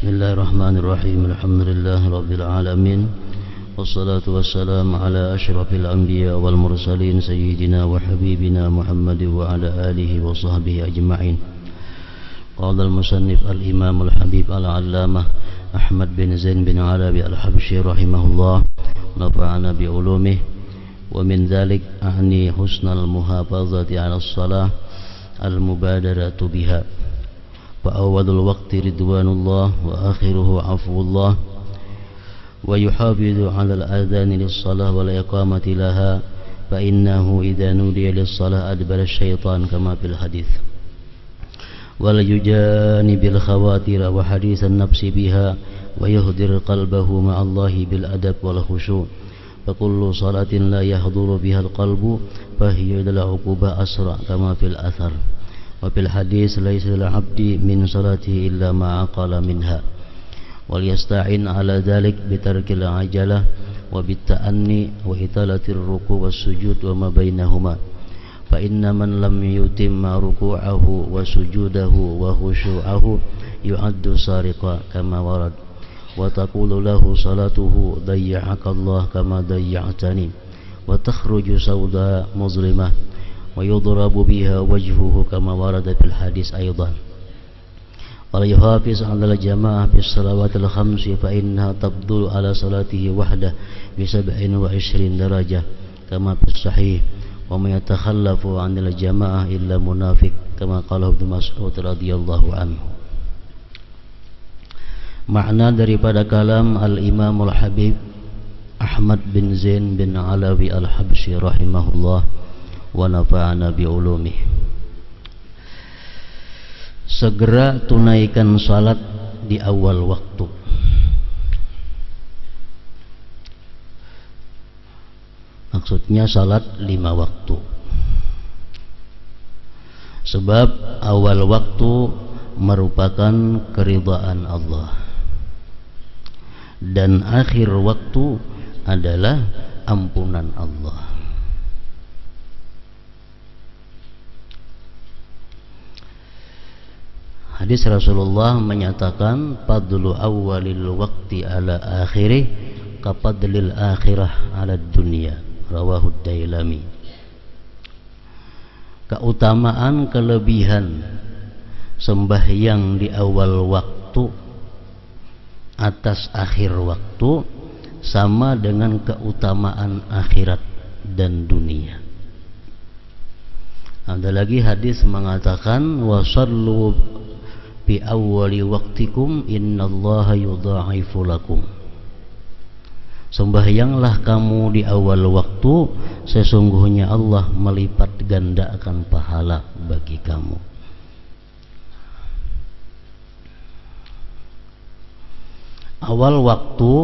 Bismillahirrahmanirrahim. Alhamdulillahi rabbil alamin. Wassalatu wassalamu ala asyrafil anbiya wal mursalin sayyidina wa habibina Muhammad wa ala alihi wa sahbihi ajma'in. Qala al-musannif al-imam al-habib al-allamah Ahmad bin Zain bin Alawi al-Habsyi rahimahullah, nafa'ana bi ulumih. Wa min dhalik a'ni husnal muhafazati ala as-salah al-mubadaratu biha. فأول الوقت رضوان الله وآخره عفو الله ويحافظ على الأذان للصلاة والإقامة لها فإنه إذا نودي للصلاة أدبر الشيطان كما في الحديث وليجانب الخواتر وحديث النفس بها ويهدر قلبه مع الله بالأدب والخشوع فكل صلاة لا يحضر بها القلب فهي للعقوبة أسرع كما في الأثر وفي الحديث ليس للعبد من صلاته إلا ما عقل منها وليستعين على ذلك بترك العجلة وبالتأني وإطالة الركوع والسجود وما بينهما فإن من لم يتم ركوعه وسجوده وخشوعه يعد سارقا كما ورد وتقول له صلاته ضيعك الله كما ضيعتني وتخرج سوداء مظلمة ويضرب بها وجهه كما ورد في الحديث أيضا ولا يحافظ على الجماعة في الصلوات الخمس فإنها تبدل على صلاته وحده ب27 درجة كما في الصحيح وما يتخلف عن الجماعة إلا منافق كما قاله Ibnu Mas'ud radhiyallahu anhu. Makna daripada kalam Al-Imamul Habib Ahmad bin Zain bin Alawi Al-Habsyi rahimahullah wa nafa'ana bi ulumih. Segera tunaikan salat di awal waktu. Maksudnya salat 5 waktu. Sebab awal waktu merupakan keridhaan Allah dan akhir waktu adalah ampunan Allah. Hadis Rasulullah menyatakan fadlu awwalil waqti ala akhirih kafadlil akhirah ala dunya, rawahu Dailami. Keutamaan kelebihan sembahyang di awal waktu atas akhir waktu sama dengan keutamaan akhirat dan dunia. Ada lagi hadis mengatakan wasallu bi awwali waqtikum innallaha yudha'ifu lakum. Sembahyanglah kamu di awal waktu, sesungguhnya Allah melipat gandakan pahala bagi kamu. Awal waktu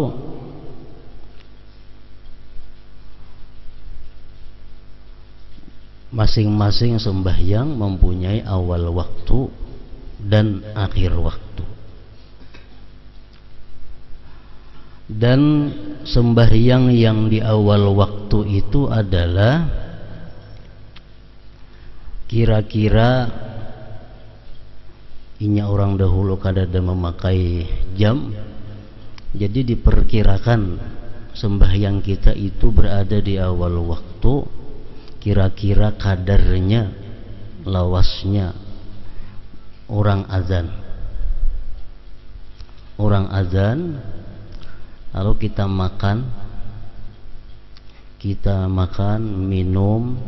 masing-masing sembahyang mempunyai awal waktu dan akhir waktu. Dan sembahyang yang di awal waktu itu adalah kira-kira inya orang dahulu kadada memakai jam, jadi diperkirakan sembahyang kita itu berada di awal waktu kira-kira kadarnya lawasnya orang azan lalu kita makan minum,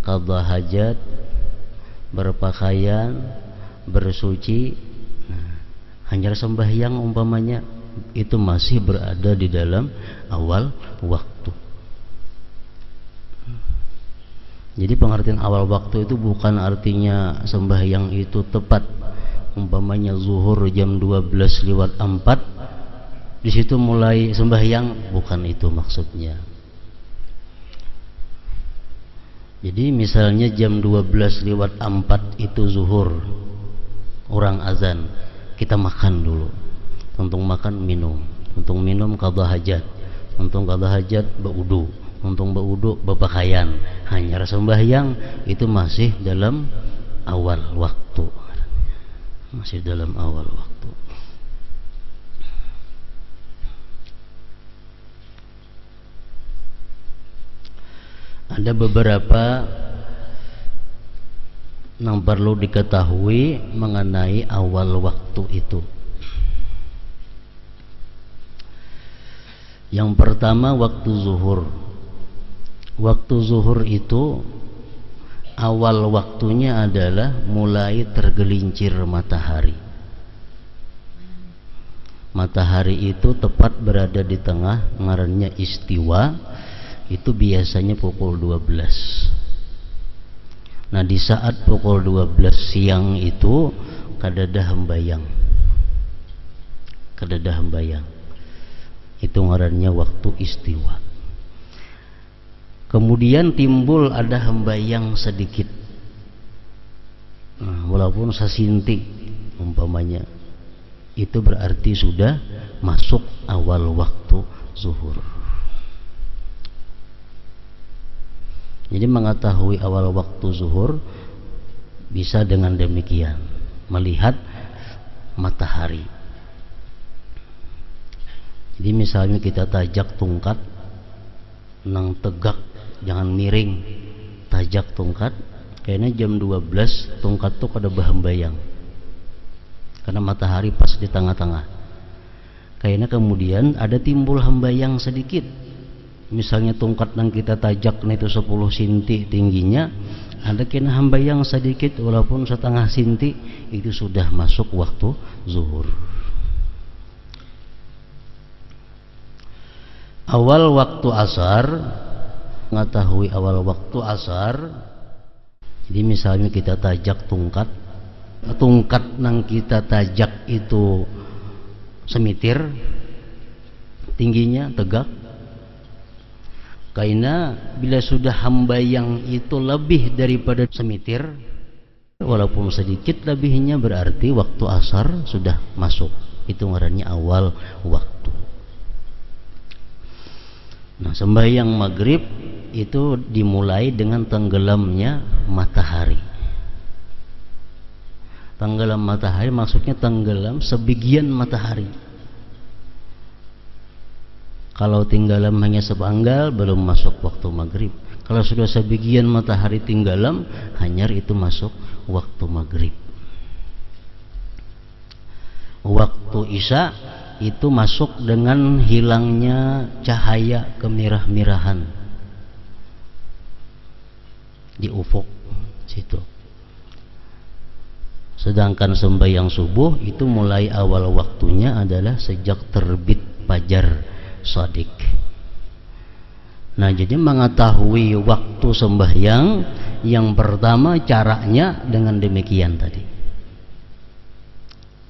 qadha hajat, berpakaian, bersuci, hanya sembahyang umpamanya itu masih berada di dalam awal waktu. Jadi pengertian awal waktu itu bukan artinya sembahyang itu tepat. Umpamanya zuhur jam 12:04 di situ mulai sembahyang, bukan itu maksudnya. Jadi misalnya jam 12:04 itu zuhur, orang azan, kita makan dulu. Untung makan minum, untung minum qadha hajat, untung qadha hajat berwudu, untung berwudu berpakaian. Hanya sembahyang itu masih dalam awal waktu, masih dalam awal waktu. Ada beberapa yang perlu diketahui mengenai awal waktu itu. Yang pertama, waktu zuhur. Waktu zuhur itu awal waktunya adalah mulai tergelincir matahari. Matahari itu tepat berada di tengah, ngarannya istiwa. Itu biasanya pukul 12. Nah, di saat pukul 12 siang itu kadadah hembayang. Kadadah hembayang. Itu ngarannya waktu istiwa. Kemudian timbul ada hembayang sedikit. Nah, walaupun sasinti umpamanya, itu berarti sudah masuk awal waktu zuhur. Jadi mengetahui awal waktu zuhur bisa dengan demikian, melihat matahari. Jadi misalnya kita tajak tungkat nang tegak, jangan miring, tajak tungkat, kayaknya jam 12 tungkat tuh kada bahembayang karena matahari pas di tengah-tengah. Kayaknya kemudian ada timbul hembayang sedikit. Misalnya tungkat yang kita tajak itu 10 sinti tingginya, ada kena hembayang sedikit walaupun setengah sinti, itu sudah masuk waktu zuhur. Awal waktu asar, mengetahui awal waktu asar. Jadi misalnya kita tajak tungkat yang kita tajak itu semitir tingginya, tegak. Karena bila sudah hembayang itu lebih daripada semitir, walaupun sedikit lebihnya, berarti waktu asar sudah masuk. Itu ngarannya awal waktu. Nah, sembahyang maghrib itu dimulai dengan tenggelamnya matahari. Tenggelam matahari maksudnya tenggelam sebagian matahari. Kalau tenggelam hanya sepanggal belum masuk waktu maghrib. Kalau sudah sebagian matahari tenggelam, hanyar itu masuk waktu maghrib. Waktu isya itu masuk dengan hilangnya cahaya kemirah-mirahan di ufuk situ. Sedangkan sembahyang subuh itu mulai awal waktunya adalah sejak terbit fajar shadiq. Nah, jadi mengetahui waktu sembahyang yang pertama caranya dengan demikian tadi.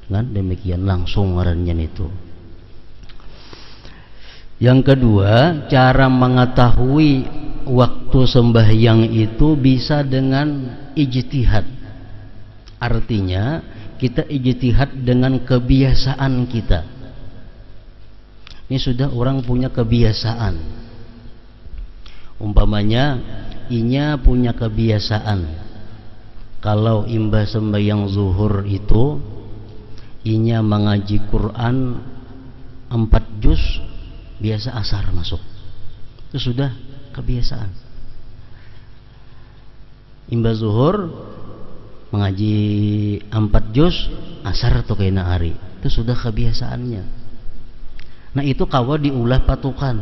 Dengan demikian langsung ngarannya itu. Yang kedua, cara mengetahui waktu sembahyang itu bisa dengan ijtihad. Artinya kita ijtihad dengan kebiasaan kita. Ini sudah orang punya kebiasaan. Umpamanya inya punya kebiasaan, kalau imbah sembahyang zuhur itu inya mengaji Quran 4 juz, biasa asar masuk. Itu sudah kebiasaan. Imbah zuhur mengaji 4 juz, asar atau kena hari. Itu sudah kebiasaannya. Nah, itu kawa diulah patukan.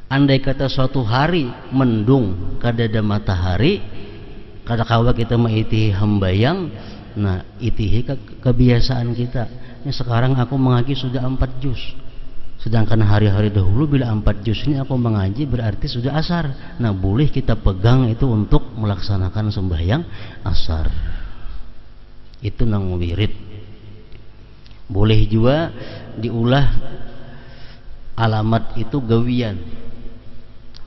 Andai kata suatu hari mendung kadada matahari, kada kawa kita maiti hembayang, nah itihi kebiasaan kita. Ini sekarang aku mengaji sudah 4 juz. Sedangkan hari-hari dahulu bila 4 juz ini aku mengaji berarti sudah asar. Nah, boleh kita pegang itu untuk melaksanakan sembahyang asar. Itu nang wirid. Boleh juga diulah alamat itu gawian.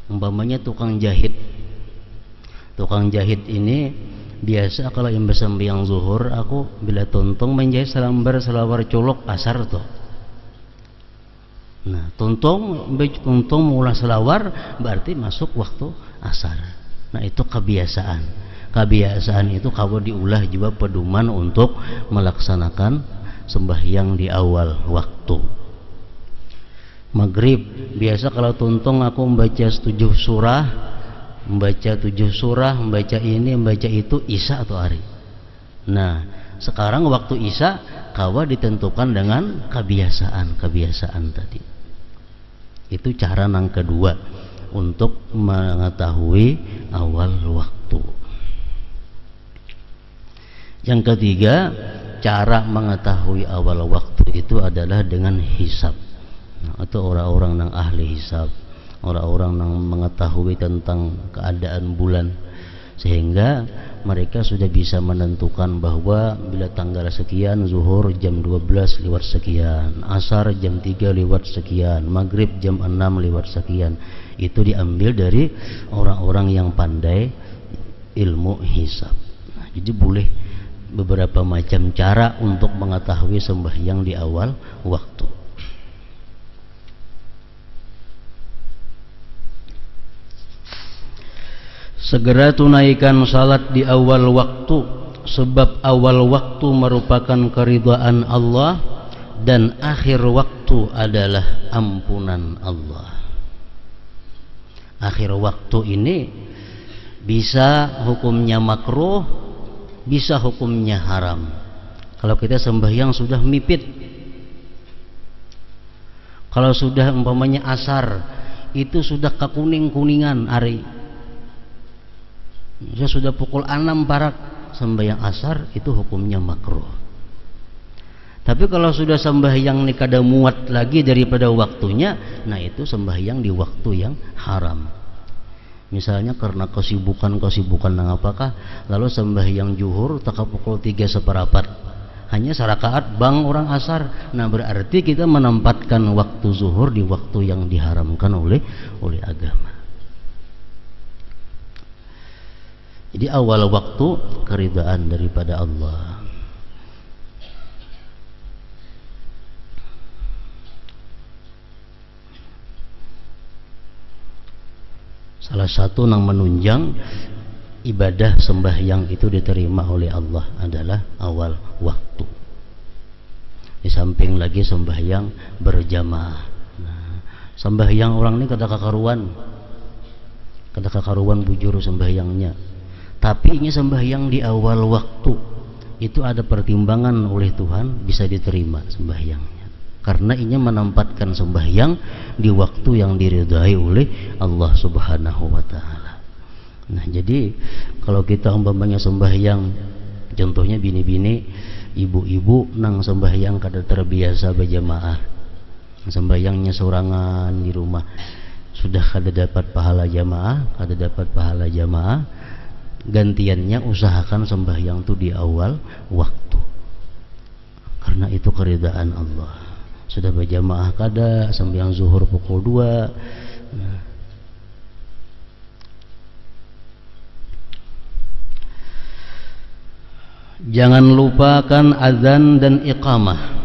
Umpamanya tukang jahit. Tukang jahit ini biasa kalau yang bersembahyang zuhur, aku bila tontong menjahit selambar selawar colok asar tuh. Nah, tontong mula selawar berarti masuk waktu asar. Nah, itu kebiasaan. Kebiasaan itu kalau diulah juga pedoman untuk melaksanakan sembahyang di awal waktu. Maghrib biasa kalau tuntong aku membaca 7 surah, membaca 7 surah, membaca ini, membaca itu, isya atau hari. Nah, sekarang waktu isya kawa ditentukan dengan kebiasaan tadi. Itu cara yang kedua untuk mengetahui awal waktu. Yang ketiga, cara mengetahui awal waktu itu adalah dengan hisab. Atau orang-orang yang ahli hisab, orang-orang yang mengetahui tentang keadaan bulan, sehingga mereka sudah bisa menentukan bahwa bila tanggal sekian zuhur jam 12 lewat sekian, asar jam 3 lewat sekian, maghrib jam 6 lewat sekian. Itu diambil dari orang-orang yang pandai ilmu hisab. Nah, jadi boleh beberapa macam cara untuk mengetahui sembahyang di awal waktu. Segera tunaikan salat di awal waktu, sebab awal waktu merupakan keridhaan Allah dan akhir waktu adalah ampunan Allah. Akhir waktu ini bisa hukumnya makruh, bisa hukumnya haram. Kalau kita sembahyang sudah mipit, kalau sudah umpamanya asar itu sudah kekuning-kuningan hari, sudah pukul 6 barak sembahyang asar, itu hukumnya makruh. Tapi kalau sudah sembahyang ini kada muat lagi daripada waktunya, nah itu sembahyang di waktu yang haram. Misalnya karena kesibukan yang apakah, lalu sembahyang zuhur tak pukul 3 seperempat, hanya sarakaat bang orang asar. Nah berarti kita menempatkan waktu zuhur di waktu yang diharamkan oleh agama. Jadi awal waktu keridaan daripada Allah. Salah satu yang menunjang ibadah sembahyang itu diterima oleh Allah adalah awal waktu. Di samping lagi sembahyang berjamaah. Nah, sembahyang orang ini kada kakaruan bujur sembahyangnya. Tapi ini sembahyang di awal waktu itu ada pertimbangan oleh Tuhan, bisa diterima sembahyangnya. Karena ini menempatkan sembahyang di waktu yang diridhai oleh Allah Subhanahu wa taala. Nah, jadi kalau kita umpamanya sembahyang, contohnya bini-bini, ibu-ibu nang sembahyang kada terbiasa berjamaah, sembahyangnya sorangan di rumah, sudah kada dapat pahala jamaah, gantiannya usahakan sembahyang itu di awal waktu. Karena itu keridhaan Allah. Sudah berjamaah kada, sembahyang zuhur pukul 2. Nah, jangan lupakan azan dan iqamah,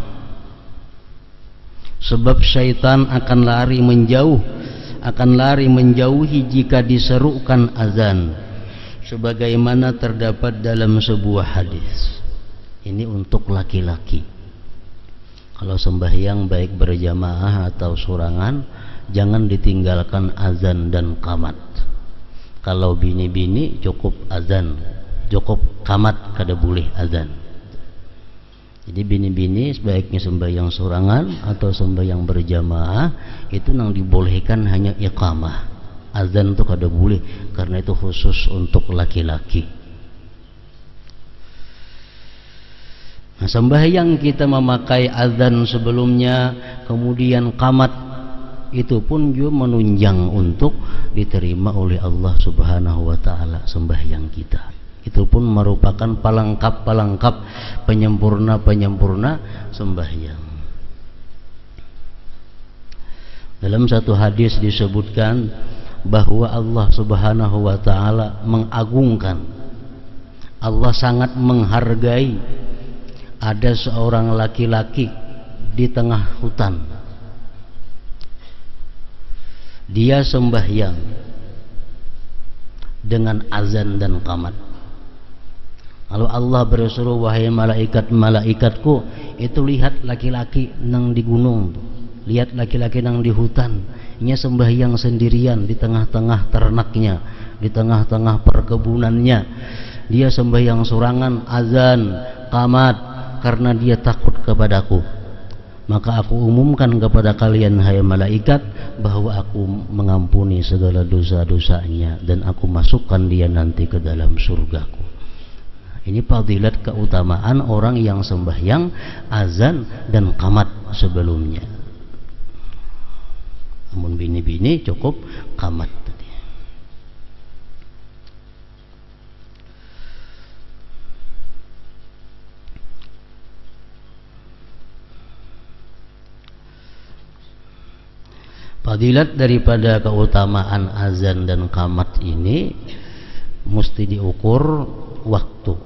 sebab syaitan akan lari menjauhi jika diserukan azan, sebagaimana terdapat dalam sebuah hadis. Ini untuk laki-laki. Kalau sembahyang baik berjamaah atau sorangan, jangan ditinggalkan azan dan qamat. Kalau bini-bini cukup azan, cukup qamat, kada boleh azan. Jadi bini-bini sebaiknya sembahyang sorangan atau sembahyang berjamaah itu yang dibolehkan hanya iqamah. Azan itu kada boleh, karena itu khusus untuk laki-laki. Nah, sembahyang kita memakai azan sebelumnya, kemudian qamat, itu pun juga menunjang untuk diterima oleh Allah Subhanahu wa taala sembahyang kita. Itu pun merupakan pelengkap penyempurna sembahyang. Dalam satu hadis disebutkan bahwa Allah Subhanahu wa taala mengagungkan, Allah sangat menghargai ada seorang laki-laki di tengah hutan. Dia sembahyang dengan azan dan qamat. Lalu Allah bersuruh, wahai malaikatku, itu lihat laki-laki nang di gunung, lihat laki-laki nang di hutan, Ia sembahyang sendirian di tengah-tengah ternaknya, di tengah-tengah perkebunannya. Dia sembahyang sorangan, azan, qamat, karena dia takut kepadaku. Maka aku umumkan kepada kalian hai malaikat bahwa aku mengampuni segala dosa-dosanya dan aku masukkan dia nanti ke dalam surgaku. Ini fadilat keutamaan orang yang sembahyang azan dan qamat sebelumnya. Namun bini-bini cukup qamat tadi. Fadilat daripada keutamaan azan dan qamat ini mesti diukur waktu.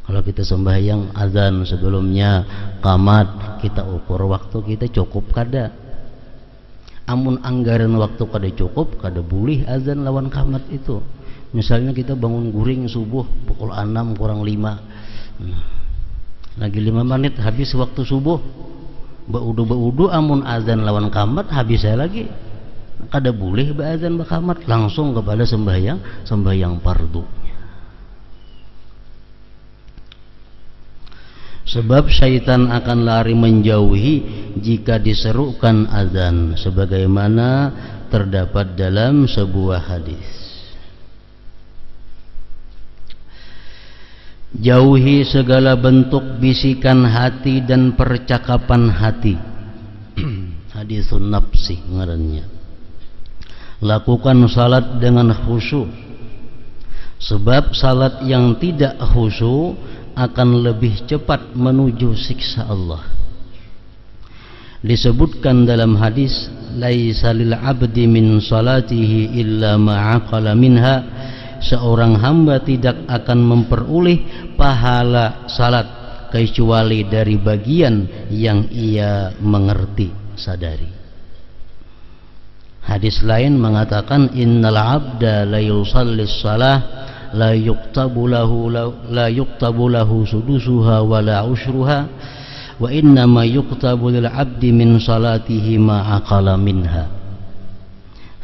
Kalau kita sembahyang azan sebelumnya qamat, kita ukur waktu kita cukup kada. Amun anggaran waktu kada cukup, kada boleh azan lawan qamat itu. Misalnya kita bangun guring subuh pukul 6 kurang 5. Lagi 5 menit habis waktu subuh. Baudu amun azan lawan qamat habis saya lagi. Kada boleh azan qamat, langsung kepada sembahyang fardu. Sebab syaitan akan lari menjauhi jika diserukan azan, sebagaimana terdapat dalam sebuah hadis. Jauhi segala bentuk bisikan hati dan percakapan hati. Hadisun nafsi ngarannya. Lakukan salat dengan khusyuk. Sebab salat yang tidak khusyuk akan lebih cepat menuju siksa Allah. Disebutkan dalam hadis, laisa lil abdi min salatihi illa ma'aqala minha. Seorang hamba tidak akan memperoleh pahala salat kecuali dari bagian yang ia mengerti, sadari. Hadis lain mengatakan, innal abda la yusallis salah la yuktabu lahu sudusuha wa la ushruha wa inna ma yuktabu lil abdi min salatihi ma aqala minha.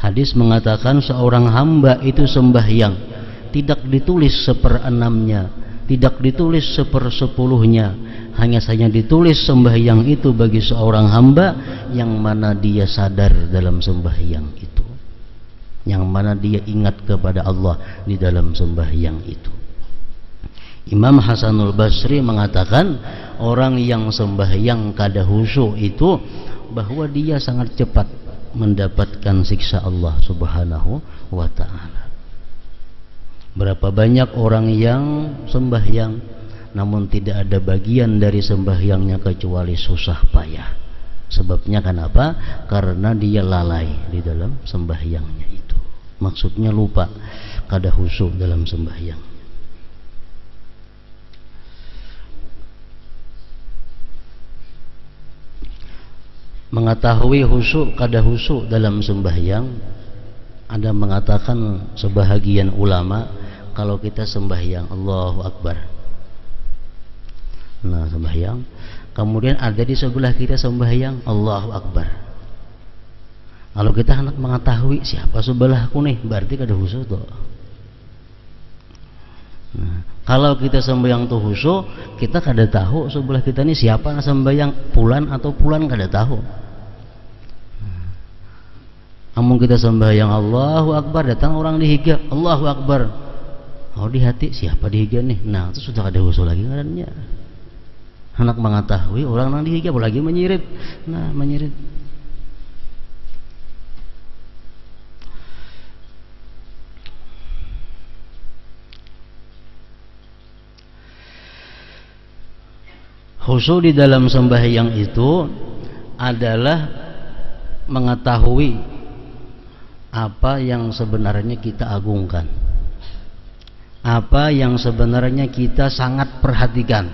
Hadis mengatakan seorang hamba itu sembahyang tidak ditulis 1/6-nya, tidak ditulis 1/10-nya, hanya saja ditulis sembahyang itu bagi seorang hamba yang mana dia sadar dalam sembahyang itu, yang mana dia ingat kepada Allah di dalam sembahyang itu. Imam Hasanul Basri mengatakan orang yang sembahyang kada khusyuk itu bahwa dia sangat cepat mendapatkan siksa Allah Subhanahu wa ta'ala. Berapa banyak orang yang sembahyang namun tidak ada bagian dari sembahyangnya kecuali susah payah. Sebabnya kenapa? Karena dia lalai di dalam sembahyangnya itu. Maksudnya lupa, kada khusyuk dalam sembahyang. Mengetahui khusyuk kada khusyuk dalam sembahyang, ada mengatakan sebahagian ulama, kalau kita sembahyang Allahu Akbar, nah sembahyang, kemudian ada di sebelah kita sembahyang Allahu Akbar, kalau kita hendak mengetahui siapa sebelahku nih, berarti kada khusyuk tuh. Nah, kalau kita sembahyang tuh khusyuk, kita kada tahu sebelah kita nih siapa yang sembahyang, pulan atau pulan kada tahu. Amun kita sembahyang Allahu Akbar, datang orang di higa Allahu Akbar, oh di hati siapa di higa nih, nah itu sudah ada khusyuk lagi ngarannya. Hendak mengetahui orang yang di higa apalagi menyirit, nah menyirit. Khusyuk di dalam sembahyang itu adalah mengetahui apa yang sebenarnya kita agungkan, apa yang sebenarnya kita sangat perhatikan.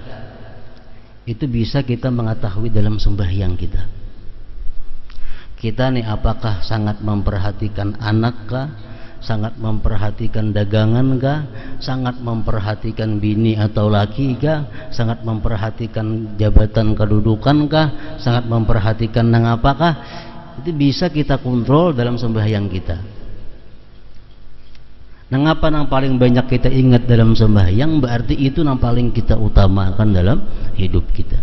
Itu bisa kita mengetahui dalam sembahyang kita. Kita nih apakah sangat memperhatikan anakkah, sangat memperhatikan dagangan kah, sangat memperhatikan bini atau laki kah, sangat memperhatikan jabatan kedudukan kah, sangat memperhatikan nang apakah, itu bisa kita kontrol dalam sembahyang kita. Nang apa nang paling banyak kita ingat dalam sembahyang, berarti itu nang paling kita utamakan dalam hidup kita.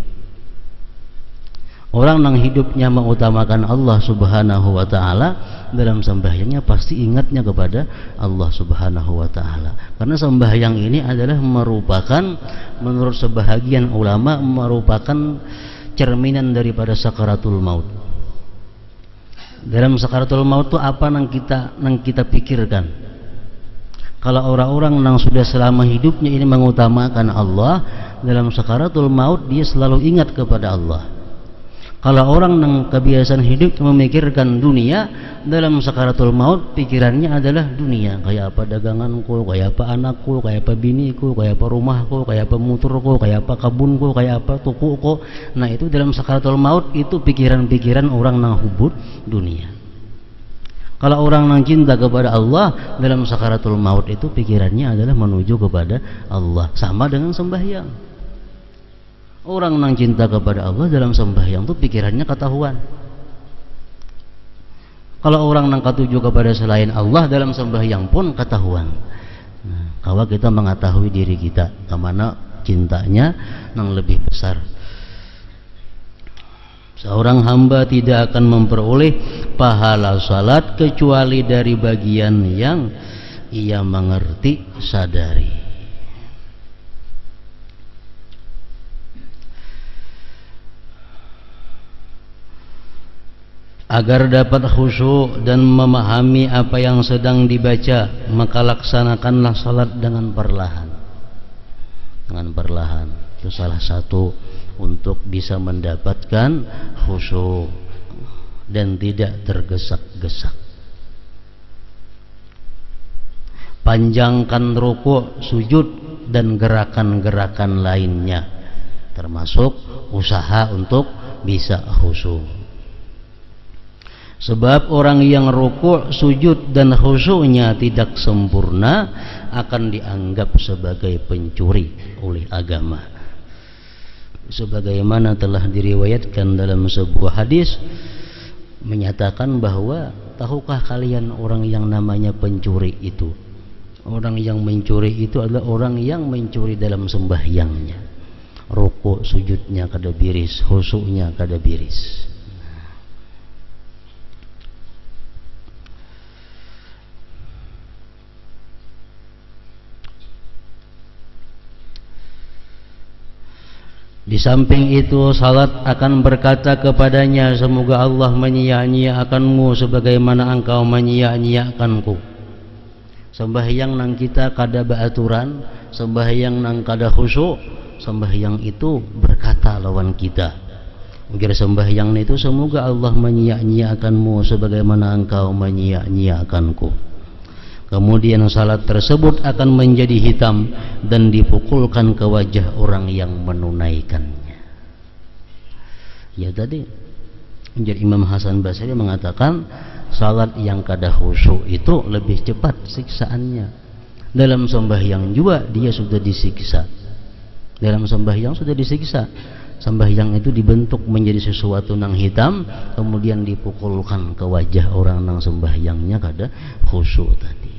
Orang nang hidupnya mengutamakan Allah Subhanahu wa ta'ala, dalam sembahyangnya pasti ingatnya kepada Allah Subhanahu wa ta'ala. Karena sembahyang ini adalah merupakan, menurut sebahagian ulama, merupakan cerminan daripada sakaratul maut. Dalam sakaratul maut itu apa nang kita pikirkan? Kalau orang-orang yang sudah selama hidupnya ini mengutamakan Allah, dalam sakaratul maut dia selalu ingat kepada Allah. Kalau orang yang kebiasaan hidup memikirkan dunia, dalam sakaratul maut pikirannya adalah dunia. Kayak apa daganganku, kayak apa anakku, kayak apa biniku, kayak apa rumahku, kayak apa motorku, kayak apa kebunku, kayak apa tukuku. Nah itu dalam sakaratul maut itu pikiran-pikiran orang yang hubud dunia. Kalau orang yang cinta kepada Allah, dalam sakaratul maut itu pikirannya adalah menuju kepada Allah. Sama dengan sembahyang. Orang yang cinta kepada Allah dalam sembahyang itu pikirannya ketahuan. Kalau orang yang ketuju kepada selain Allah dalam sembahyang pun ketahuan. Nah, kalau kita mengetahui diri kita kemana cintanya yang lebih besar. Seorang hamba tidak akan memperoleh pahala salat kecuali dari bagian yang ia mengerti, sadari. Agar dapat khusyuk dan memahami apa yang sedang dibaca, maka laksanakanlah salat dengan perlahan. Dengan perlahan. Itu salah satu untuk bisa mendapatkan khusyuk dan tidak tergesa-gesa. Panjangkan rukuk, sujud dan gerakan-gerakan lainnya, termasuk usaha untuk bisa khusyuk. Sebab orang yang rukuk, sujud dan khusyuknya tidak sempurna akan dianggap sebagai pencuri oleh agama. Sebagaimana telah diriwayatkan dalam sebuah hadis menyatakan bahwa tahukah kalian orang yang namanya pencuri itu? Orang yang mencuri itu adalah orang yang mencuri dalam sembahyangnya. Rukuk sujudnya kada biris, khusyuknya kada biris. Di samping itu salat akan berkata kepadanya, semoga Allah menyia-nyiakanmu sebagaimana engkau menyia-nyiakanku. Sembahyang nang kita kada beraturan, sembahyang nang kada khusyuk, sembahyang itu berkata lawan kita. Ujar sembahyang itu, semoga Allah menyia-nyiakanmu sebagaimana engkau menyia-nyiakanku. Kemudian salat tersebut akan menjadi hitam dan dipukulkan ke wajah orang yang menunaikannya. Ya tadi menjadi Imam Hasan Basri mengatakan salat yang kada khusyuk itu lebih cepat siksaannya. Dalam sembahyang juga dia sudah disiksa. Dalam sembahyang sudah disiksa. Sembahyang itu dibentuk menjadi sesuatu yang hitam, kemudian dipukulkan ke wajah orang yang sembahyangnya kada khusyuk tadi.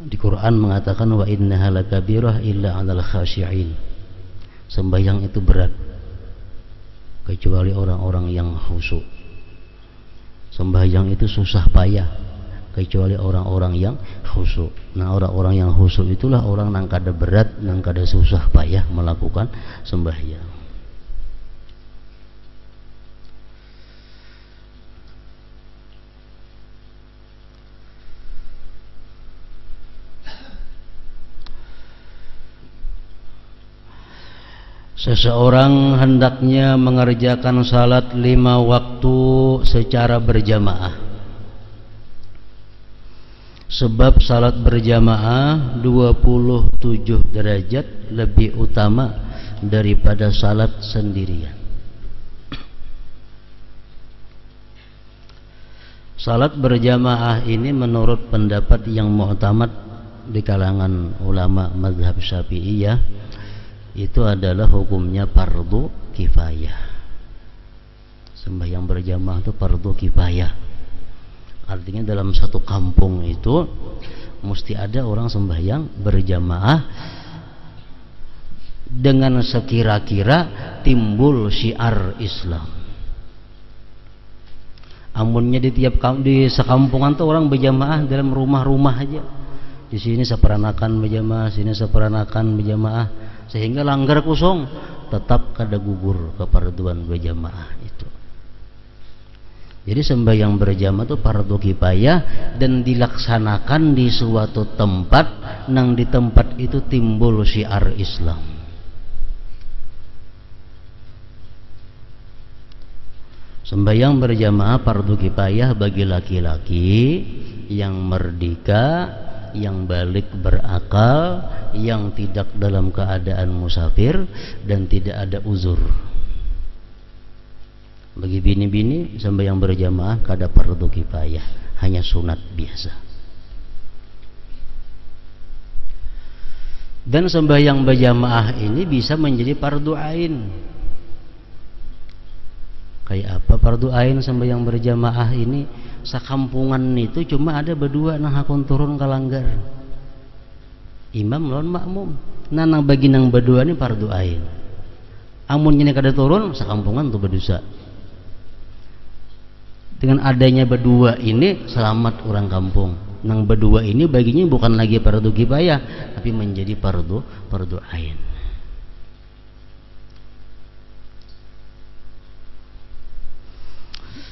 Di Quran mengatakan wa innaha lakabirah illa 'alal khashi'in. Sembahyang itu berat kecuali orang-orang yang khusyuk. Sembahyang itu susah payah kecuali orang-orang yang khusyuk. Nah, orang-orang yang khusyuk itulah orang yang kada berat, yang kada susah payah melakukan sembahyang. Seseorang hendaknya mengerjakan salat 5 waktu secara berjamaah. Sebab salat berjamaah 27 derajat lebih utama daripada salat sendirian. Salat berjamaah ini menurut pendapat yang mu'tamad di kalangan ulama mazhab Syafi'iyah itu adalah hukumnya fardu kifayah. Sembahyang berjamaah itu fardu kifayah. Artinya dalam satu kampung itu mesti ada orang sembahyang berjamaah dengan sekira-kira timbul syiar Islam. Amunnya di sekampungan tuh orang berjamaah dalam rumah-rumah aja. Di sini seperanakan berjamaah, sini seperanakan berjamaah, sehingga langgar kosong tetap kada gugur kefarduan berjamaah itu. Jadi sembahyang berjamaah itu fardu kifayah dan dilaksanakan di suatu tempat, nang di tempat itu timbul syiar Islam. Sembahyang berjamaah fardu kifayah bagi laki-laki yang merdeka, yang balik berakal, yang tidak dalam keadaan musafir dan tidak ada uzur. Bagi bini-bini sembahyang berjamaah kada fardu kifayah, hanya sunat biasa. Dan sembahyang berjamaah ini bisa menjadi fardu ain. Kayak apa fardu ain sembahyang berjamaah ini? Sakampungan itu cuma ada berdua nang hakun turun kalanggar, imam lawan makmum. Nah nang bagi nang berdua ini fardu ain. Amun ini kada turun sakampungan tuh berdosa. Dengan adanya berdua ini selamat orang kampung. Nang berdua ini baginya bukan lagi fardu kifayah tapi menjadi fardu ain.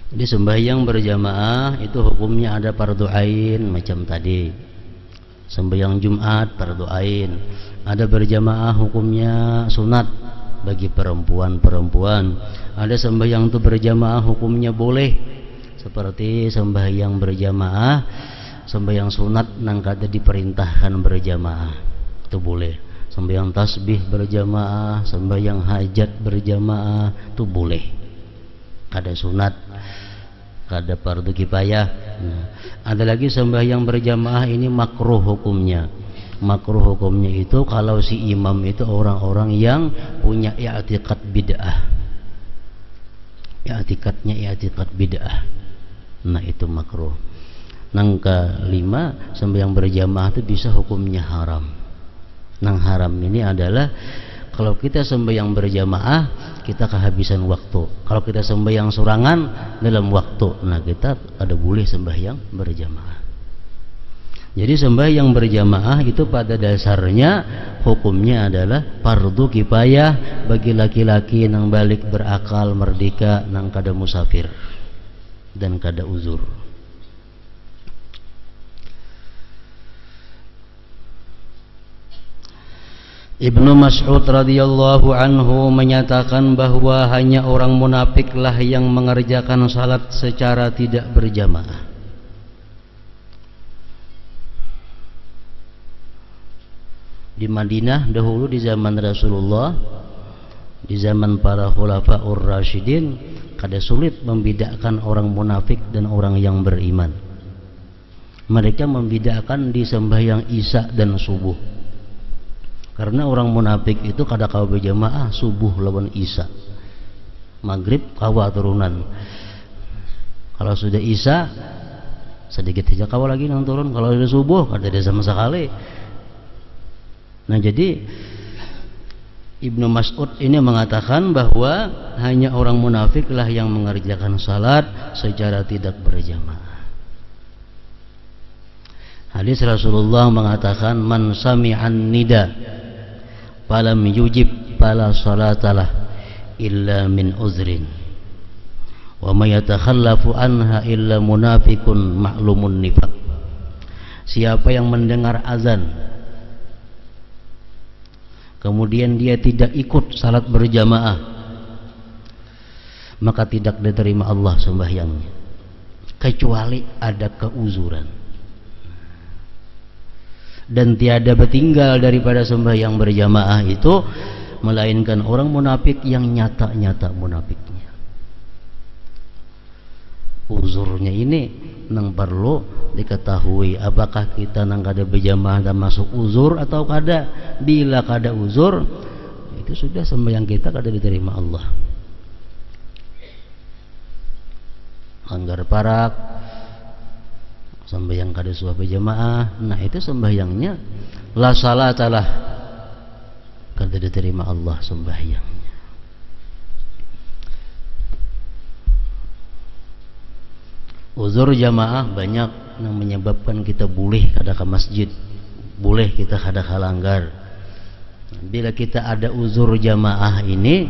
Jadi sembahyang berjamaah itu hukumnya ada fardu ain macam tadi. Sembahyang Jumat fardu ain. Ada berjamaah hukumnya sunat bagi perempuan-perempuan. Ada sembahyang itu berjamaah hukumnya boleh. Seperti sembahyang berjamaah, sembahyang sunat nang kada diperintahkan berjamaah. Itu boleh. Sembahyang tasbih berjamaah, sembahyang hajat berjamaah itu boleh. Kada sunat, kada fardu kifayah. Nah, ada lagi sembahyang berjamaah ini makruh hukumnya. Makruh hukumnya itu kalau si imam itu orang-orang yang punya i'tiqad bid'ah. I'tiqad bid'ah. Nah, itu makruh. Nang kelima, sembahyang berjamaah itu bisa hukumnya haram. Nang haram ini adalah kalau kita sembahyang berjamaah kita kehabisan waktu. Kalau kita sembahyang sorangan dalam waktu, nah kita ada boleh sembahyang berjamaah. Jadi sembahyang berjamaah itu pada dasarnya hukumnya adalah fardu kifayah bagi laki-laki nang balik berakal, merdeka, nang kada musafir dan kada uzur. Ibnu Mas'ud radhiyallahu anhu menyatakan bahwa hanya orang munafiklah yang mengerjakan salat secara tidak berjamaah. Di Madinah dahulu di zaman Rasulullah, di zaman para khulafaur rasyidin, kada sulit membedakan orang munafik dan orang yang beriman. Mereka membedakan di sembahyang Isya dan subuh. Karena orang munafik itu kada kawa berjamaah subuh lawan Isya. Maghrib kawa turunan. Kalau sudah Isya sedikit saja kawa lagi nang turun. Kalau sudah subuh kada ada sama sekali. Nah, jadi Ibnu Mas'ud ini mengatakan bahwa hanya orang munafiklah yang mengerjakan salat secara tidak berjamaah. Hadis Rasulullah mengatakan man sami'an nida falam yujib fala salatalah illa min uzrin wa may yatakhallafu anha illa munafiqun ma'lumun nifaq. Siapa yang mendengar azan kemudian dia tidak ikut salat berjamaah, maka tidak diterima Allah sembahyangnya kecuali ada keuzuran. Dan tiada bertinggal daripada sembahyang berjamaah itu melainkan orang munafik yang nyata-nyata munafiknya. Uzurnya ini nang perlu diketahui apakah kita nang kada berjamaah dan masuk uzur atau kada. Bila kada uzur itu sudah sembahyang kita kada diterima Allah. Langgar parak, sembahyang kada suah berjamaah, nah itu sembahyangnya la salatalah, kada diterima Allah sembahyangnya. Uzur jamaah banyak yang menyebabkan kita boleh kada ke masjid, boleh kita kada halanggar. Bila kita ada uzur jamaah ini,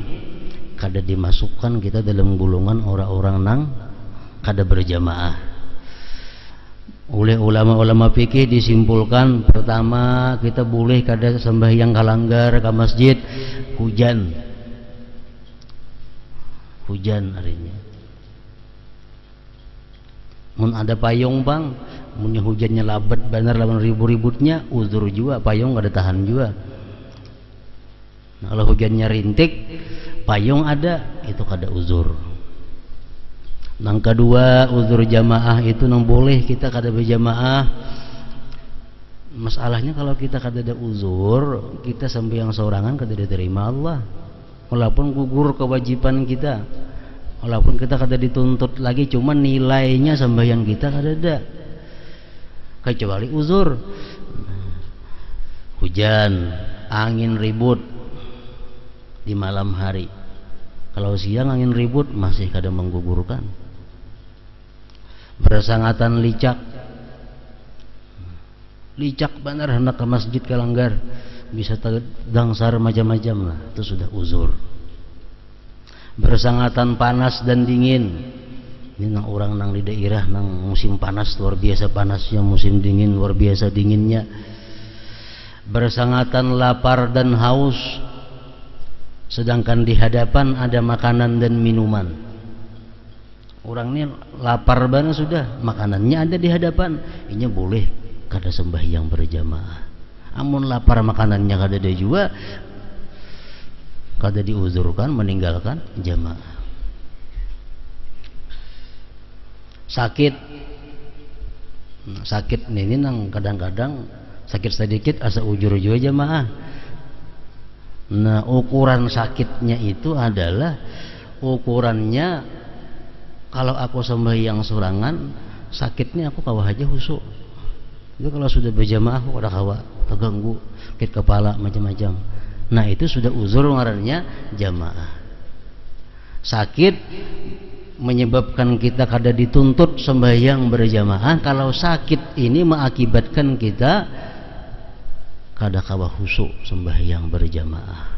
kada dimasukkan kita dalam golongan orang-orang nang kada berjamaah. Oleh ulama-ulama fikih disimpulkan, pertama kita boleh kada sembahyang halanggar ke masjid hujan harinya. Mun ada payung bang, mun hujannya labat benar lawan ribut-ributnya, uzur juga, payung kada tahan juga. Nah, kalau hujannya rintik, payung ada, itu kada uzur. Yang kedua, uzur jamaah itu nang boleh kita kada berjamaah. Masalahnya kalau kita kada ada uzur, kita sembahyang sorangan kada diterima Allah. Walaupun gugur kewajiban kita, walaupun kita kada dituntut lagi, cuma nilainya sembahyang kita kada ada. Kecuali uzur, hujan, angin ribut di malam hari. Kalau siang angin ribut masih kada menggugurkan. Bersangatan licak benar hendak ke masjid ke langgar, bisa dangsar macam-macam lah, itu sudah uzur. Bersangatan panas dan dingin, ini nang orang nang di daerah nang musim panas luar biasa panasnya, musim dingin luar biasa dinginnya. Bersangatan lapar dan haus, sedangkan di hadapan ada makanan dan minuman. Orang ini lapar banget sudah, makanannya ada di hadapan, ini boleh kada sembahyang berjamaah. Amun lapar makanannya kada ada juga, kada diuzurkan meninggalkan jamaah. Sakit ini nang kadang-kadang sakit sedikit asa ujur juga jamaah. Nah, ukuran sakitnya itu adalah ukurannya, kalau aku sembahyang sorangan sakitnya aku kawah aja husuk. Itu kalau sudah berjamaah aku kada kawa, terganggu, sakit kepala macam-macam. Nah, itu sudah uzur ngarannya jamaah. Sakit menyebabkan kita kada dituntut sembahyang berjamaah. Kalau sakit ini mengakibatkan kita kada kawa husuk sembahyang berjamaah,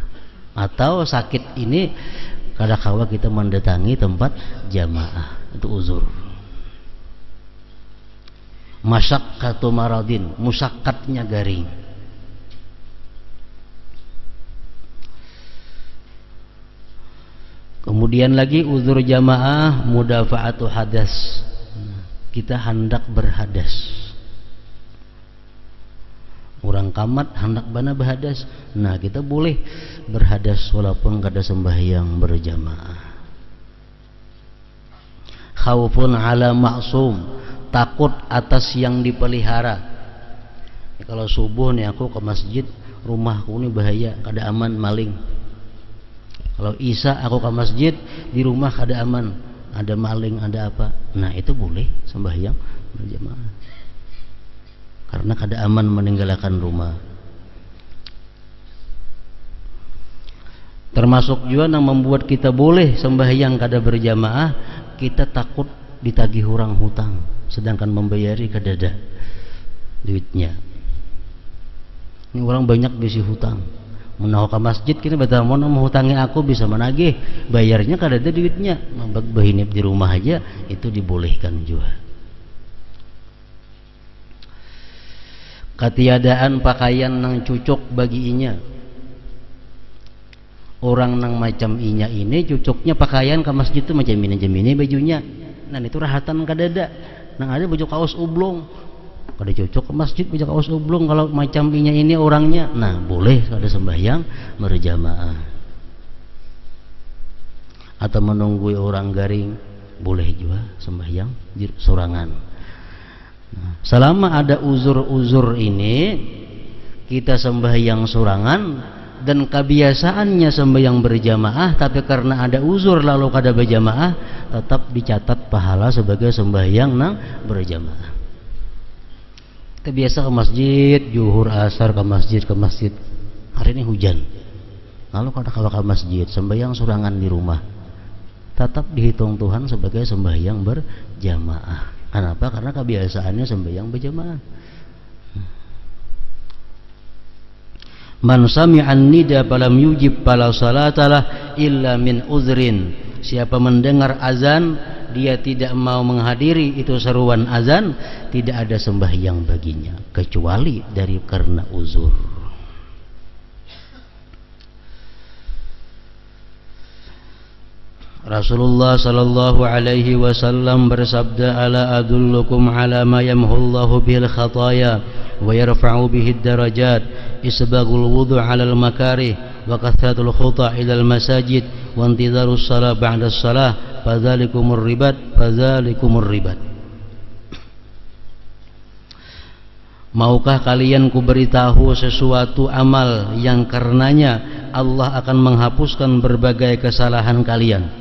atau sakit ini kada kawa kita mendatangi tempat jamaah, itu uzur. Masyaqqatu maradin, musakkatnya garing. Kemudian lagi uzur jamaah mudafa'atu hadas, kita hendak berhadas. Orang kamat hendak bana berhadas, nah kita boleh berhadas walaupun kada sembahyang berjamaah. Khaufun ala maksum, takut atas yang dipelihara. Kalau subuh nih aku ke masjid, rumahku ini bahaya, kada aman maling. Kalau isya aku ke masjid, di rumah kada aman, ada maling, ada apa. Nah, itu boleh sembahyang berjamaah, karena kada aman meninggalkan rumah. Termasuk juga yang membuat kita boleh sembahyang kada berjamaah, kita takut ditagih orang hutang, sedangkan membayari kada ada duitnya. Ini orang banyak bisi hutang, menawa ke masjid kita betul mau hutangi aku bisa menagih, bayarnya kada ada duitnya, bahinip di rumah aja, itu dibolehkan juga. Ketiadaan pakaian nang cucuk bagi inya. Orang nang macam inya ini cucuknya pakaian ke masjid itu macam ini bajunya. Nah, itu rahatan kadada. Nang ada baju kaos oblong, kada cocok ke masjid baju kaos oblong. Kalau macam inya ini orangnya, nah boleh kada sembahyang berjamaah. Atau menunggu orang garing, boleh juga sembahyang sorangan. Selama ada uzur-uzur ini, kita sembahyang sorangan dan kebiasaannya sembahyang berjamaah, tapi karena ada uzur lalu kada berjamaah, tetap dicatat pahala sebagai sembahyang nang berjamaah. Kita biasa ke masjid, zuhur asar ke masjid. Hari ini hujan, lalu kada ke masjid, sembahyang sorangan di rumah, tetap dihitung Tuhan sebagai sembahyang berjamaah. Kenapa? Karena kebiasaannya sembahyang berjamaah. Man sami'an nida falam yujib fala salatalah illa min uzrin. Siapa mendengar azan dia tidak mau menghadiri itu seruan azan, tidak ada sembahyang baginya kecuali dari karena uzur. Rasulullah sallallahu alaihi wasallam bersabda, ala adullukum ala ma yamhullahu bil khataya wa yarfa'u bihi darajat, isbagul wudu' ala al makarih wa kathratul khuta' ila al masajid wa intidharus salah ba'da salah fadzalikumur ribat. Maukah kalian kuberitahu sesuatu amal yang karenanya Allah akan menghapuskan berbagai kesalahan kalian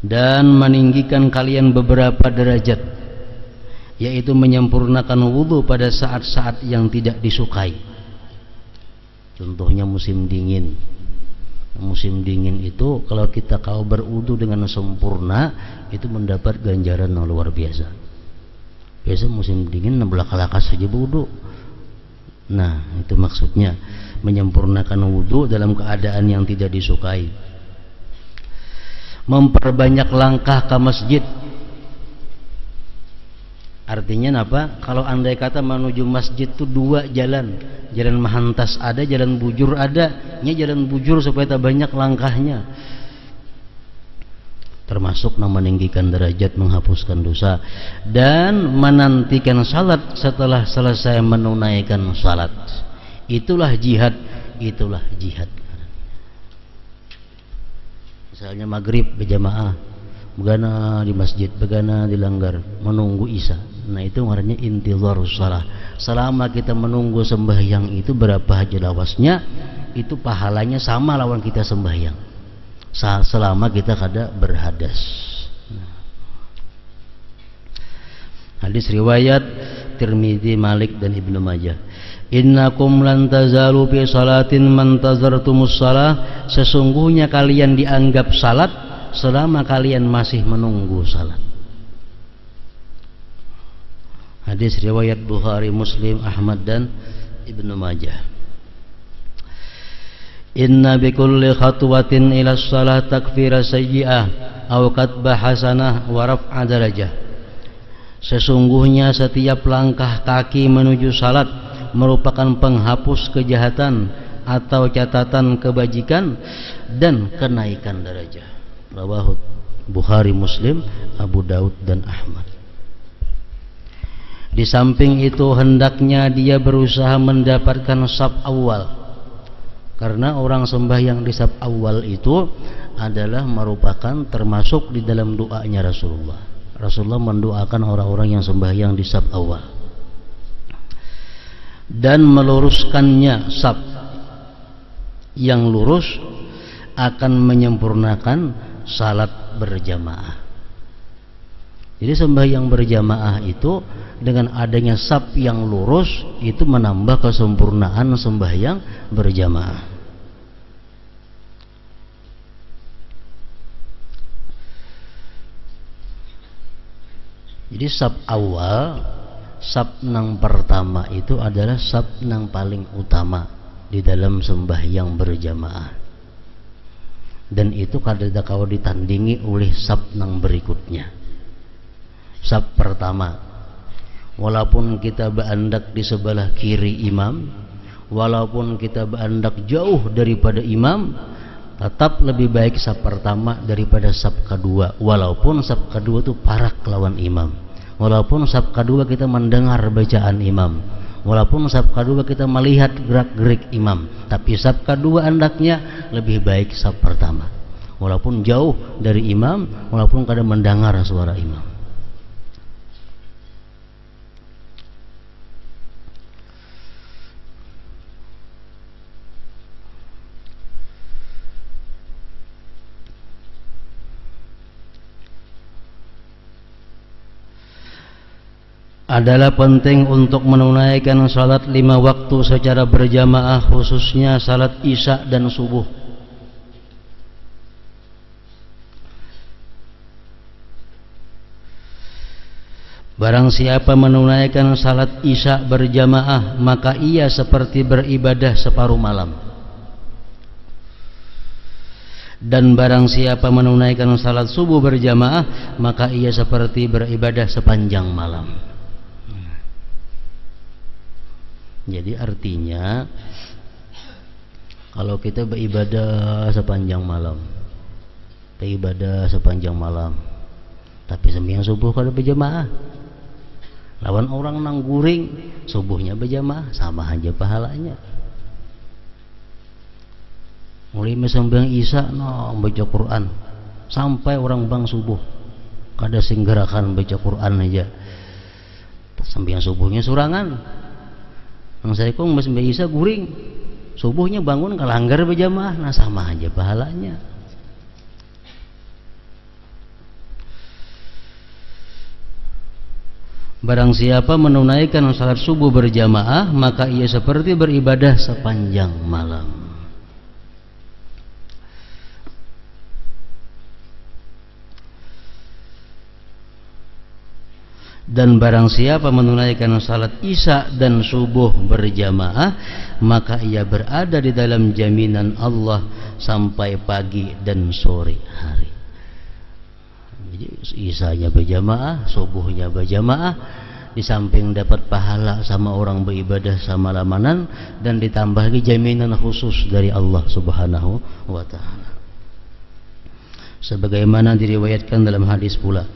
dan meninggikan kalian beberapa derajat, yaitu menyempurnakan wudu pada saat-saat yang tidak disukai. Contohnya musim dingin. Musim dingin itu kalau kita kau berwudu dengan sempurna, itu mendapat ganjaran yang luar biasa. Biasa musim dingin 16 kalakas saja wudu. Nah, itu maksudnya menyempurnakan wudu dalam keadaan yang tidak disukai. Memperbanyak langkah ke masjid. Artinya apa? Kalau andai kata menuju masjid itu 2 jalan, jalan mahantas ada, jalan bujur ada. Ini jalan bujur supaya tak banyak langkahnya. Termasuk meninggikan derajat, menghapuskan dosa, dan menantikan salat setelah selesai menunaikan salat. Itulah jihad, itulah jihad. Misalnya maghrib berjamaah, begana di masjid, begana di langgar, menunggu isya. Nah itu ngarannya intizarus shalah. Selama kita menunggu sembahyang itu berapa haja lawasnya, itu pahalanya sama lawan kita sembahyang. Selama kita kada berhadas. Hadis riwayat Tirmidzi, Malik dan Ibnu Majah. Innakum lan tazalu fi salatin man tazartumus salah. Sesungguhnya kalian dianggap salat selama kalian masih menunggu salat. Hadis riwayat Bukhari, Muslim, Ahmad dan Ibnu Majah. Inna bi kulli khatwatin ila shalah takfira sayyi'ah aw katba hasanah wa raf'a darajah. Sesungguhnya setiap langkah kaki menuju salat merupakan penghapus kejahatan atau catatan kebajikan dan kenaikan derajat. Rawahu Bukhari, Muslim, Abu Daud dan Ahmad. Di samping itu hendaknya dia berusaha mendapatkan saf awal, karena orang sembahyang di saf awal itu adalah merupakan termasuk di dalam doanya Rasulullah. Rasulullah mendoakan orang-orang yang sembahyang di saf awal dan meluruskannya. Saf yang lurus akan menyempurnakan salat berjamaah. Jadi sembahyang berjamaah itu dengan adanya saf yang lurus itu menambah kesempurnaan sembahyang berjamaah. Jadi saf awal, saf nang pertama itu adalah saf nang paling utama di dalam sembahyang berjamaah, dan itu kada kau ditandingi oleh saf nang berikutnya. Saf pertama, walaupun kita berandak di sebelah kiri imam, walaupun kita berandak jauh daripada imam, tetap lebih baik saf pertama daripada saf kedua. Walaupun saf kedua itu parak lawan imam, walaupun saf kedua kita mendengar bacaan imam, walaupun saf kedua kita melihat gerak-gerik imam, tapi saf kedua andaknya lebih baik saf pertama. Walaupun jauh dari imam, walaupun kadang mendengar suara imam. adalah penting untuk menunaikan salat 5 waktu secara berjamaah, khususnya salat isya dan subuh. Barang siapa menunaikan salat isya berjamaah, maka ia seperti beribadah separuh malam. Dan barang siapa menunaikan salat subuh berjamaah, maka ia seperti beribadah sepanjang malam. Jadi artinya, kalau kita beribadah sepanjang malam, tapi sembahyang subuh kalau berjamaah, lawan orang nangguring subuhnya berjamaah, sama aja pahalanya. Mulai sembahyang isya baca Quran sampai orang bang subuh, kada sing gerakan baca Quran aja. Sembahyang subuhnya surangan. Nang saya kong sembahyang isya guring, subuhnya bangun kalanggar berjamaah, nah sama aja pahalanya. Barang siapa menunaikan salat subuh berjamaah, maka ia seperti beribadah sepanjang malam. Dan barang siapa menunaikan salat isya dan subuh berjamaah, maka ia berada di dalam jaminan Allah sampai pagi dan sore hari. Jadi isyanya berjamaah, subuhnya berjamaah, di samping dapat pahala sama orang beribadah sama lamanan, dan ditambah lagi jaminan khusus dari Allah Subhanahu wa ta'ala. Sebagaimana diriwayatkan dalam hadis pula,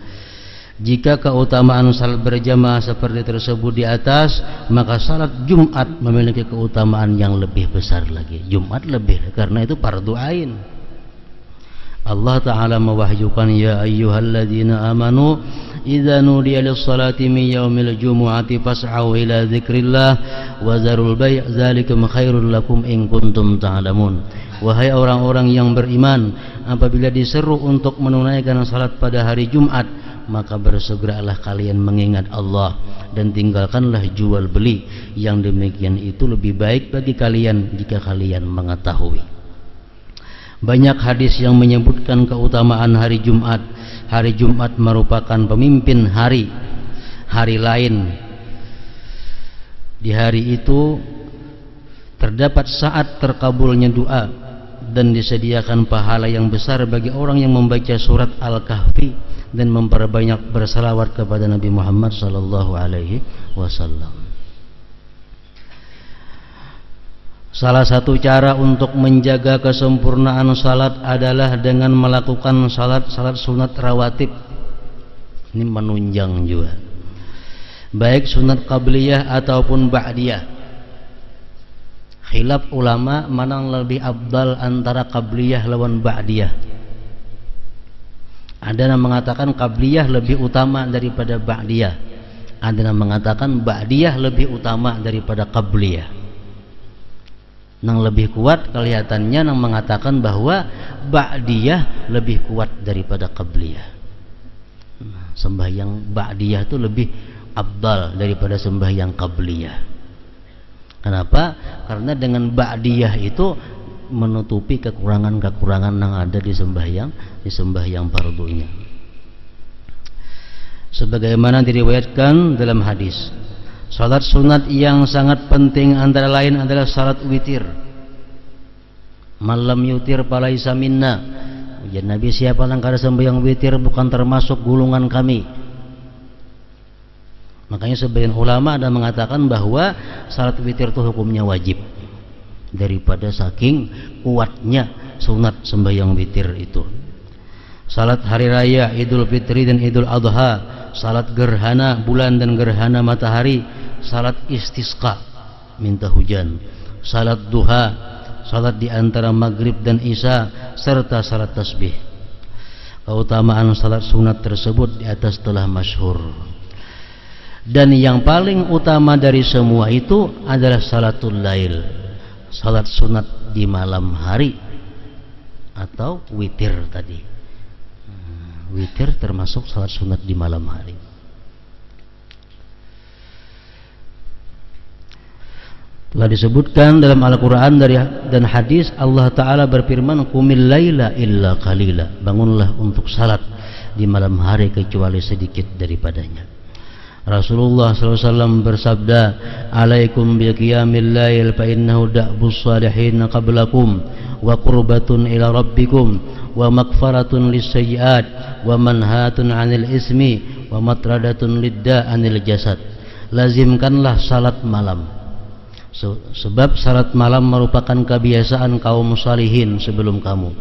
jika keutamaan salat berjamaah seperti tersebut di atas, maka salat Jumat memiliki keutamaan yang lebih besar lagi. Jumat lebih, karena itu fardu ain. Allah Ta'ala mewahyukan, ya ayyuhalladzina amanu idza nudiya lis-salati min yaumil jumu'ati fas'au ila dzikrillah wa zarul bai' dzalikum khairul lakum in kuntum ta'lamun. Wahai orang-orang yang beriman, apabila diseru untuk menunaikan salat pada hari Jumat, maka bersegeralah kalian mengingat Allah dan tinggalkanlah jual beli. Yang demikian itu lebih baik bagi kalian jika kalian mengetahui. Banyak hadis yang menyebutkan keutamaan hari Jumat. Hari Jumat merupakan pemimpin hari lain. Di hari itu terdapat saat terkabulnya doa dan disediakan pahala yang besar bagi orang yang membaca surat Al-Kahfi dan memperbanyak bersalawat kepada Nabi Muhammad sallallahu alaihi wasallam. Salah satu cara untuk menjaga kesempurnaan salat adalah dengan melakukan salat sunat rawatib. Ini menunjang juga, baik sunat qabliyah ataupun ba'diyah. Khilaf ulama mana yang lebih afdal antara qabliyah lawan ba'diyah. Ada yang mengatakan qabliyah lebih utama daripada ba'diyah. Ada yang mengatakan ba'diyah lebih utama daripada qabliyah. Yang lebih kuat kelihatannya yang mengatakan bahwa ba'diyah lebih kuat daripada qabliyah. Sembahyang ba'diyah itu lebih afdal daripada sembahyang qabliyah. Kenapa? Karena dengan ba'diyah itu menutupi kekurangan-kekurangan yang ada di sembahyang fardunya. Sebagaimana diriwayatkan dalam hadis, salat sunat yang sangat penting antara lain adalah salat witir. Malam yutir palaisa minna. Ya Nabi, siapa yang kada sembahyang witir bukan termasuk golongan kami. Makanya sebagian ulama ada mengatakan bahwa salat witir itu hukumnya wajib, daripada saking kuatnya sunat sembahyang witir itu. Salat hari raya Idul Fitri dan Idul Adha, salat gerhana bulan dan gerhana matahari, salat istisqa minta hujan, salat duha, salat di antara maghrib dan isya, serta salat tasbih. Keutamaan salat sunat tersebut di atas telah masyhur. Dan yang paling utama dari semua itu adalah salatul lail, salat sunat di malam hari atau witir tadi. Witir termasuk salat sunat di malam hari. Telah disebutkan dalam Al-Quran dan hadis, Allah Ta'ala berfirman, qumil laila illa qalila, bangunlah untuk salat di malam hari kecuali sedikit daripadanya. Rasulullah SAW bersabda, alaikum biqiyamil lail fa innahu da'bus salihin qablakum wa qurbatun ila rabbikum wa makfaratun lissayiat wa manhatun anil ismi wa matradatun lidda anil jasad. Lazimkanlah salat malam, sebab salat malam merupakan kebiasaan kaum salihin sebelum kamu,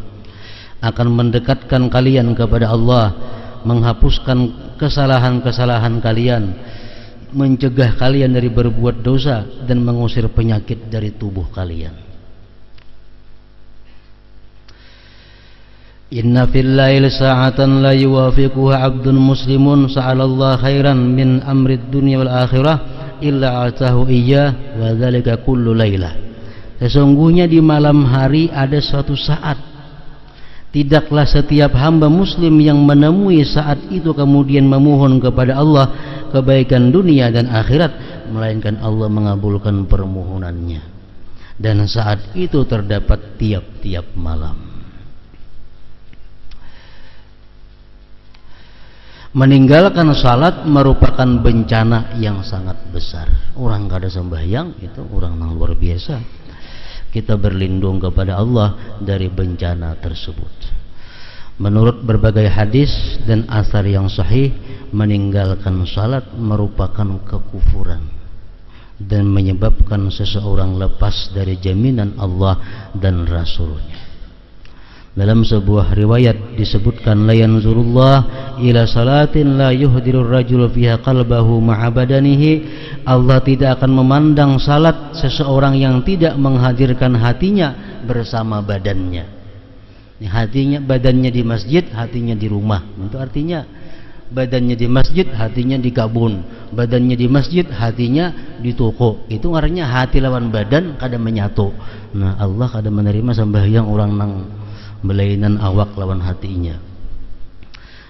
akan mendekatkan kalian kepada Allah, menghapuskan kesalahan-kesalahan kalian, mencegah kalian dari berbuat dosa, dan mengusir penyakit dari tubuh kalian. Inna fil lail sa'atan la yuwafiquha 'abdun muslimun sa'alallah khairan min amrid dunya wal akhirah illa atahu iyyah wa dzalika kullu lailah. Sesungguhnya di malam hari ada suatu saat, tidaklah setiap hamba muslim yang menemui saat itu kemudian memohon kepada Allah kebaikan dunia dan akhirat, melainkan Allah mengabulkan permohonannya. Dan saat itu terdapat tiap-tiap malam. Meninggalkan salat merupakan bencana yang sangat besar. Orang kada sembahyang itu orang yang luar biasa. Kita berlindung kepada Allah dari bencana tersebut. Menurut berbagai hadis dan asar yang sahih, meninggalkan salat merupakan kekufuran dan menyebabkan seseorang lepas dari jaminan Allah dan Rasulnya. Dalam sebuah riwayat disebutkan, la yanzurullah ila salatin la yuhdirur rajul fiha qalbahu ma'a badanihi. Allah tidak akan memandang salat seseorang yang tidak menghadirkan hatinya bersama badannya. Hatinya, badannya di masjid, hatinya di rumah. Itu artinya badannya di masjid, hatinya di kabun. Badannya di masjid, hatinya di toko. Itu artinya hati lawan badan kada menyatu. Nah, Allah kada menerima sembahyang orang nang belainan awak lawan hatinya.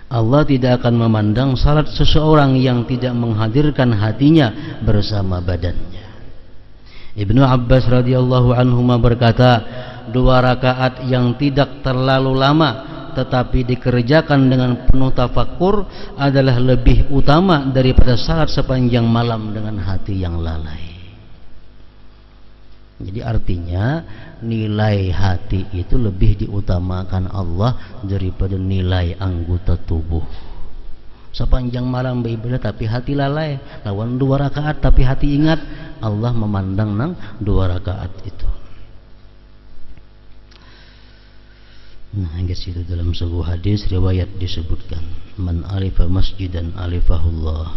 Allah tidak akan memandang salat seseorang yang tidak menghadirkan hatinya bersama badannya. Ibnu Abbas radhiyallahu anhuma berkata, 2 rakaat yang tidak terlalu lama tetapi dikerjakan dengan penuh tafakkur adalah lebih utama daripada salat sepanjang malam dengan hati yang lalai. Jadi artinya nilai hati itu lebih diutamakan Allah daripada nilai anggota tubuh. Sepanjang malam beribadah tapi hati lalai, lawan 2 rakaat tapi hati ingat, Allah memandang nang 2 rakaat itu. Nah, hingga situ dalam sebuah hadis riwayat disebutkan, man alifa masjidan alifahullah.